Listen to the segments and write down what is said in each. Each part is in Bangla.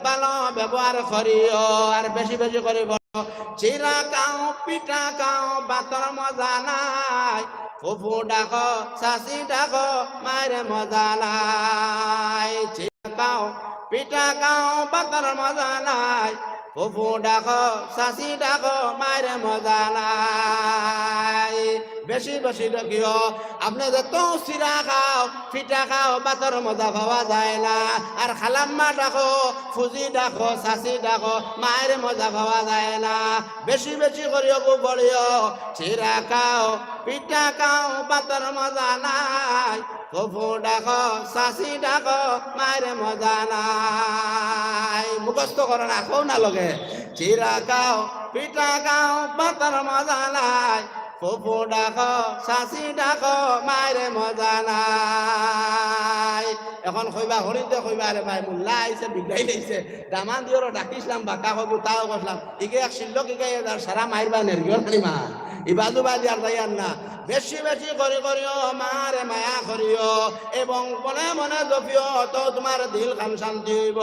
ভালো ব্যবহার করিও আর বেশি বেশি করে বলো চিরা খাও পিঠা খাও ভাতর মজা নাই ফুফু ডাকো শাশি ডাকো মায়ের মজা নাই চিরা খাও পিঠা খাও ভাতর মজা নাই ফুফু ডাকো শাশি ডাকো মায়ের মজা নাই বেশি বেশি ডাকিও আপনি যত চিরা খাও পিঠা খাও ভাতর মজা পাওয়া যায় না আর খালাম্মা ডাকো ফুজি ডাকো শাশি ডাকো মায়ের মজা পাওয়া যায় না বেশি বেশি করিও গো বলিও চিরা খাও পিঠা খাও ভাতর মজা নাই ফুফু ডাকো শাশি ডাকো মায়ের মজা নাই মুখস্থ করো না খাও না লগে চিরা খাও পিঠা খাও ভাতর মজা নাই ফুফু ডাকো শাশি ডাকো মায়ের মজা নাই এখন কইবা হরিতে কইবা রে ভাই মোল্লা আইছে বিদায় দিয়েছে দামান দিওর ডাকিছিলাম বাঁকা হবো তাও করলাম ইকে এক শিল্লক ইকে সারা মাইরবা নেরগিও খানিমা ইবাদু বাদি আর যাইয়ার না বেশি বেশি করে করিও মারে মায়া করিও এবং মনে মনে জপিও তো তোমার দিল খান শান্তি হইব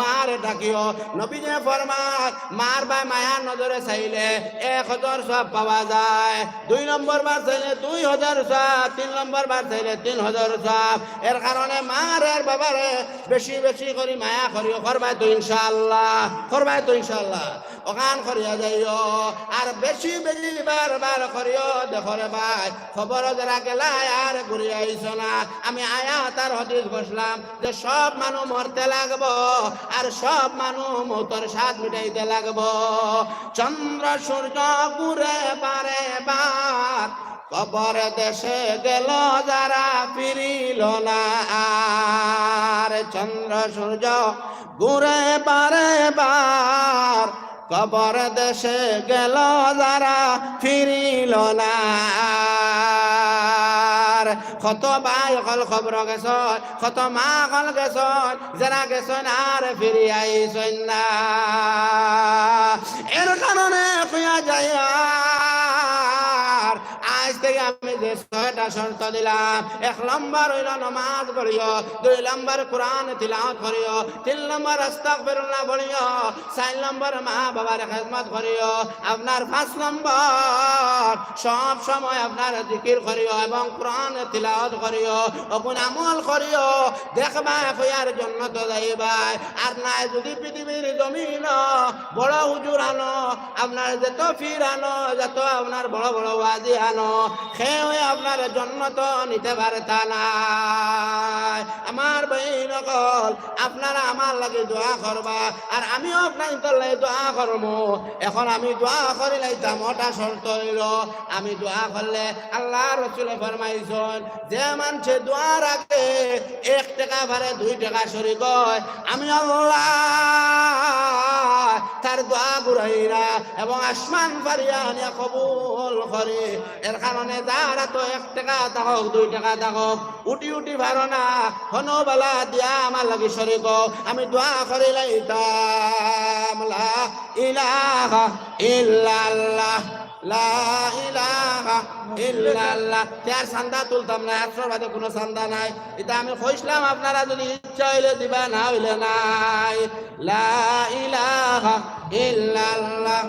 মারে ডাকিও নবীজে ফরমান মার বা মায়া নজরে চাইলে 1000 সব পাওয়া যায় 2 নম্বর বার চাইলে 2000 সব 3 নম্বর বার চাইলে 3000 সব এর কারণে মার আর বাবারে বেশি বেশি করে মায়া করিও করবাই তো ইনশাআল্লাহ ওখান করিয়া যাইও আর বেশি বেশি বার করিও দেখো রে ভাই খবর যারা গেলাই আর ঘুরে আইস না আমি আয়াত আর হাদিস বসলাম যে সব মানুষ মরতে লাগবো আর সব মানুষ মৌতের স্বাদ মিটাইতে লাগবো চন্দ্র সূর্য ঘুরে বারে বার কবর দেশে গেল যারা ফিরিল না আর চন্দ্র সূর্য ঘুরে বারে বার কবর দেশে গেল যারা ফিরিল না কত ভাই হল খবর গেছ কত মা হল গেছ যারা গেছ আর ফিরি আইসন না এর কারণে কইয়া যায় আজ থেকে আমি যে 6টা শর্ত দিলাম 1 নম্বর হইল নামাজ পড়িও 2 নম্বর কোরআন তিলাওয়াত করিও 3 নম্বর আস্তাগফিরুল্লাহ পড়িও 4 নম্বর মা বাবার খেদমত করিও আপনার 5 নম্বর সব সময় আপনার জিকির করিও এবং কোরআন তিলাওয়াত করিও আপন আমল করিও দেখবা কইয়ার জান্নাত যাইবা আর না যদি পৃথিবীর জমিন বড় হুজুর আনো আপনার যত ফির আনো যত আপনার বড় বড় ওয়াজি আনো খেয়ে আপনার জান্নাত নিতে পারতা না আমার বইন কল আপনারা আমার লাগে দোয়া করবা আর আমিও আপনার লাগে দোয়া করব এখন আমি দোয়া করি লাইতাম ওটা শর্ত হইল আমি দোয়া করলে আল্লাহ রাসূল ফরমাইছেন যে মানুষে দোয়া রাখে 1 টাকা ভারে 2 টাকা শরীক হয় আমি আল্লাহ তার দোয়া ঘুরাইরা এবং আসমান ফারিয়া নিয়ে কবুল করে এর কারণে যারা তো 1 টাকা থাকক 2 টাকা থাকক উঠি উঠি ভালো না হনবেলা দিয়া আমার লাগে শরীক আমি দোয়া করি লাইতাম লা ইলাহা ইল্লাল্লাহ লা ইলাহা ইল্লাল্লাহ তার চান্দা তুলতাম না 100 বাদে কোনো চান্দা নাই এটা আমি কইছিলাম আপনারা যদি ইচ্ছা হইলে দিবা না হইলে নাই লা ইলাহা ইল্লাল্লাহ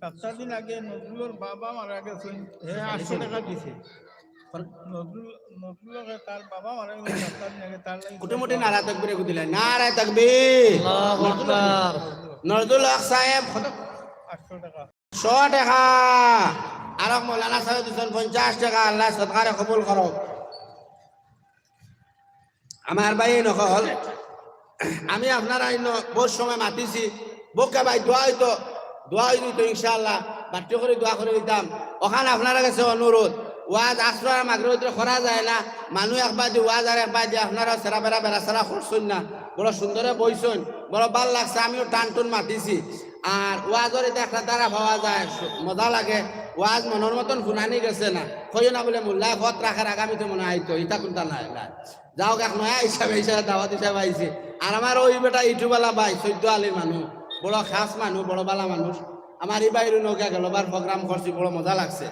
সপ্তাহ দিন আগে নজরুলের বাবা মারা গেছেন 800 টাকা দিছে নজরুল তার বাবা মারা গেছে সপ্তাহ দিন আগে তার লাগি মোটামুটি নারা তাকবীর দিলে নারা তাকবীর আল্লাহু আকবার নজরুল হক সাহেব 800 টাকা 100 টাকা আর মাওলানা সাহেব দিছেন 50 টাকা আল্লাহ সদকারে কবুল করো আমার ভাই নকল আমি আপনারা বহুত সময় মাতিছি বোকা ভাই দোয়া হইতো ইনশাআল্লাহ বাট্য করে দোয়া করে দিতাম ওখানে আপনারা কাছে অনুরোধ ওয়াজ আশ্রয় মাগরিব করা যায় না মানুষ একবার দিয়ে ওয়াজ আর একবার দিয়ে আপনারা সেরা বেড়া বেড়া সেরা করছেন না বড় সুন্দরে বইছেন বড় ভাল লাগছে আমিও টান টুন মাতিছি আর ওয়াজের এটা একটা দ্বারা পাওয়া যায় মজা লাগে ওয়াজ মনের মতন শুনানি গেছে না কইও না বলে মোল্লা ভত রাখার আগামীতে মনে আইতো ইটা কোনটা নাই যাও এক নয়া হিসাবে দাওয়াত হিসাবে আইছে আর আমার ওই বেটা ইউটিউবওয়ালা ভাই 14 আলির মানুষ বড় খাস মানুষ বড় বালা মানুষ আমার এই বাইরে নৌকা গেলবার প্রোগ্রাম করছি, বড় মজা লাগছে।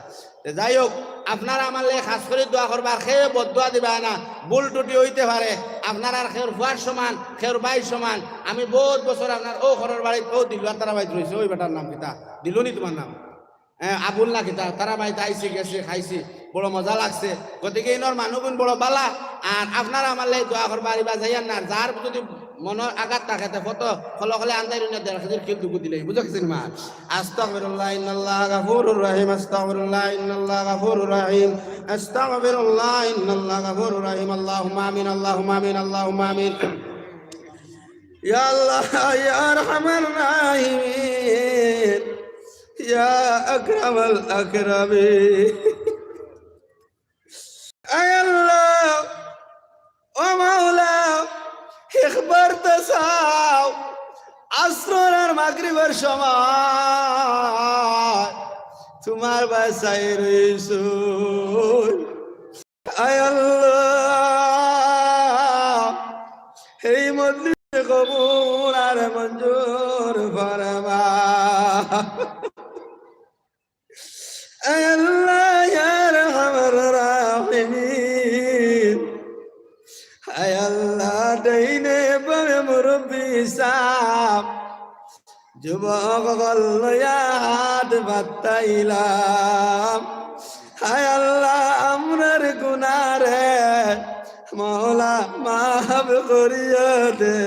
যাই হোক, আপনারা আমার লেগে খাস করে দোয়া করবার, খেয়ে বদুয়া দিবা না, ভুল টুটি হইতে পারে। আপনার আর খের ফুয়ার সমান, খের বাই সমান। আমি বহুত বছর আপনার ও ঘরের বাড়িতে ও দিল আর তারা বাড়িতে রয়েছে, ওই বেটার নাম কিতা দিল নি তোমার নাম? হ্যাঁ, আবুল না কিতা, তারা বাড়িতে আইসি গেছে, খাইছি, বড় মজা লাগছে। গতিকে ইনর মানুহগুণ বড় বালা। আর আপনারা আমার লেগে দোয়া করবার বা যাইয়ান না, যার যদি মনের আঘাত থাকে ফত ফলো হলে আন্দাই রুনা দেড় হাজার খেল দুকু দিলে বুঝাচ্ছেন মা। আস্তাগফিরুল্লাহ ইন্নাল্লাহ গাফুরুর রহিম, আস্তাগফিরুল্লাহ ইন্নাল্লাহ গাফুরুর রহিম, আস্তাগফিরুল্লাহ ইন্নাল্লাহ গাফুরুর রহিম। আল্লাহুম্মা আমিন, আল্লাহুম্মা আমিন, আল্লাহুম্মা আমিন। ইয়া আল্লাহ ইয়া আরহামার রাহিমিন, ইয়া আকরামাল আকরামিন। আয় আল্লাহ, ও মাওলা, একবার তো চাও আসর আর মাগরিবের সময় তোমার বাসায় রইছো। আয় আল্লাহ, এই মজলিসে কবুল আর মঞ্জুর ফরমা। আয় আল্লাহ ইয়া আরহামার রাহিমিন, আয় আল্লাহ ডাইনে বামে মুরব্বি সাহেব যুবক লইয়া হাত বাতাইলাম। আয় আল্লাহ আমরার গুনারে মওলা মাফ করিয়া দে।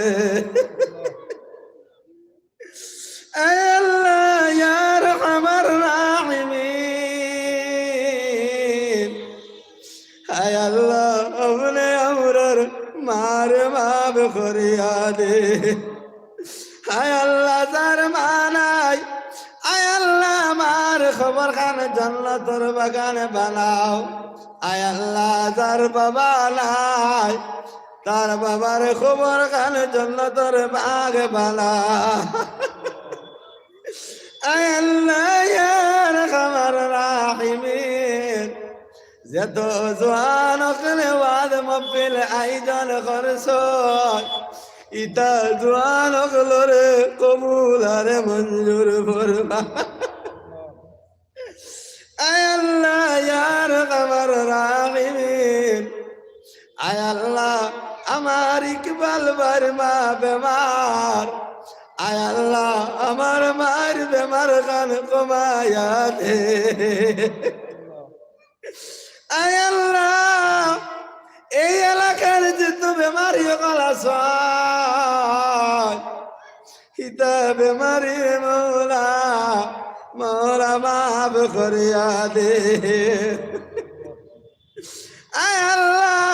আয় আল্লাহ ইয়া আরহামার রাহিমিন, আয় আল্লাহ আপনি আমরার মার মাফ করিয়া দে। আয় আল্লাহ যার মা নাই, আয় আল্লাহ আমার খবর খান জান্নাতের বাগানে বানাও। আয় আল্লাহ যার বাবা নাই, তার বাবার খবর খান জান্নাতের বাগ বানাও। আয় আল্লাহ ইয়া আরহামার রাহিমিন, যত জোয়ান অকলে ওয়াদ মফিল আয়োজন করছ, ইতা জোয়ান অকলরে কবুল আরে মঞ্জুর ফরমা। আয় আল্লাহ ইয়া আরহামার রাহিমিন, আয় আল্লাহ আমার ইকবাল বার মা বেমার, আয় আল্লাহ আমার মার বেমার খান কমায়া দে। আয় আল্লাহ এই এলাকার যত বেমারি সকল আছে, হিতা বেমারি মৌলা মৌলা মাফ করিয়া দে। আয় আল্লাহ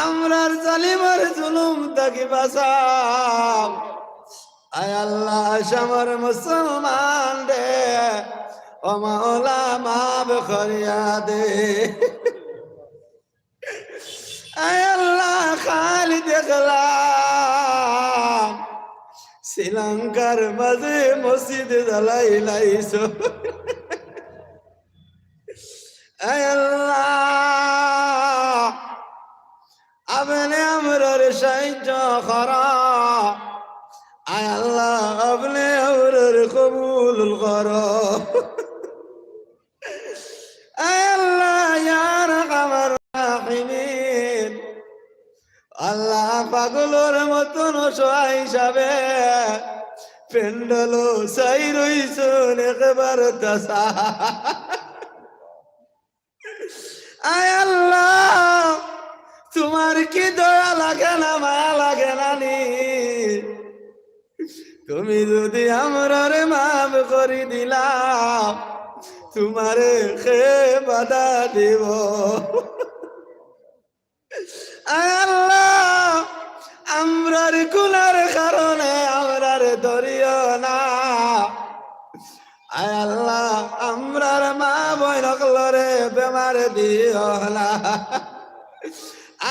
আমরার জালিমের জুলুম থাকি বাঁচাও। আয় আল্লাহ আমার মুসলমান দে, ও মাওলা মাফ করিয়া দে। আয় আল্লাহ খালি দেখলাম শ্রীলঙ্কার মাঝে মসজিদ জ্বালাইলাইছো। আয় আল্লাহ আপনি আমরার সাহায্য করা। আয় আল্লাহ আপনি আমরার কবুল করো। আয় আল্লাহ ইয়া আরহামার রাহিমিন, আল্লাহ পাগলের মতন অসহায় হিসাবে পেন্ডালো চাই রইছুন একবার দশা। আয় আল্লাহ তোমার কি দয়া লাগে না, মায়া লাগে না নি? তুমি যদি আমরার মাফ করে দিলাম, তোমারে খে বাধা দিব। আয় আল্লাহ আমরার গুনার কারণে আমরার ধরিও না। আয় আল্লাহ আমরার মা বোন সকলরে বেমার দিও না।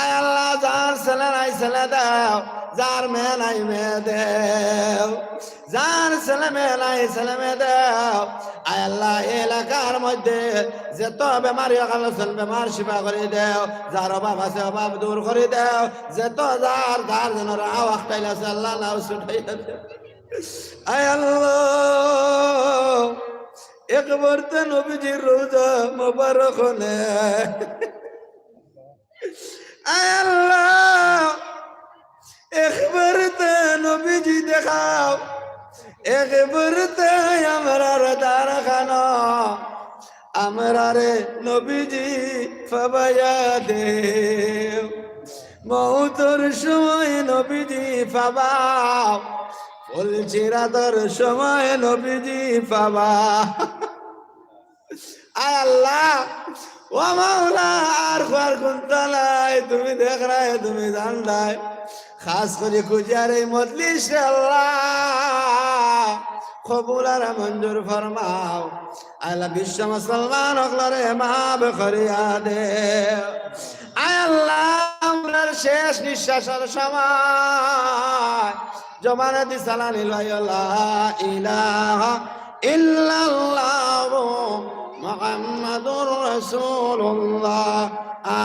আয় আল্লাহ যার ছেলে নাই ছেলে দাও, যার মেয়ে নাই মেয়ে দেও, যার ছেলে মেয়ে নাই ছেলে মেয়ে দেও। আয় আল্লাহ এলাকার মধ্যে যত বেমারি আছেন বেমার শিফা করে দেও, যার অভাব আছে অভাব দূর করে দেও, যত যার যার যেন রাও আখটাইল আছে আল্লাহ নাও ছুটাইয়া দেও। আয় আল্লাহ একবার তো নবীজির রোজা মোবারক হলে আয় আল্লাহ একবার তো নবীজি দেখাও একবার তো আমরা তার খানা আমরা রে নবীজি ফাবায়া দেও মৌতর সময় নবীজি পাবাও বলছি রাতর সময় নবীজি পাবা আয় আল্লাহ ও মাওলা আর খোয়ার কুন্তলায় তুমি দেখ রায় তুমি জান রায় খাস করে খুঁজার এই মজলিস আল্লাহ কবুল আর মঞ্জুর ফরমাও আল্লাহ বিশ্ব মুসলমান হকলরে মাফ করিয়া দে আয় আল্লাহ আমরার শেষ নিঃশ্বাসের সময় জমানাতি সালান লা ইলাহা ইল্লাল্লাহ মুহাম্মাদুর রাসূলুল্লাহ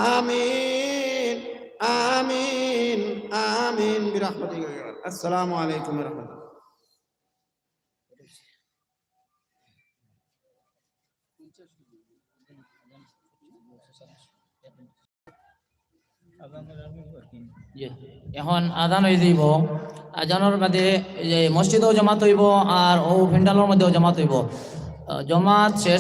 আমিন আমিন আমিন বিরহমাতিকা আসসালামু আলাইকুম ওয়া রাহমাতুল্লাহ এখন আজান হয়ে যাইব আজানোর মধ্যে মসজিদেও জমাত হইব আর ও ফেন্ডালোর মধ্যেও জমাত হইব জমাত শেষ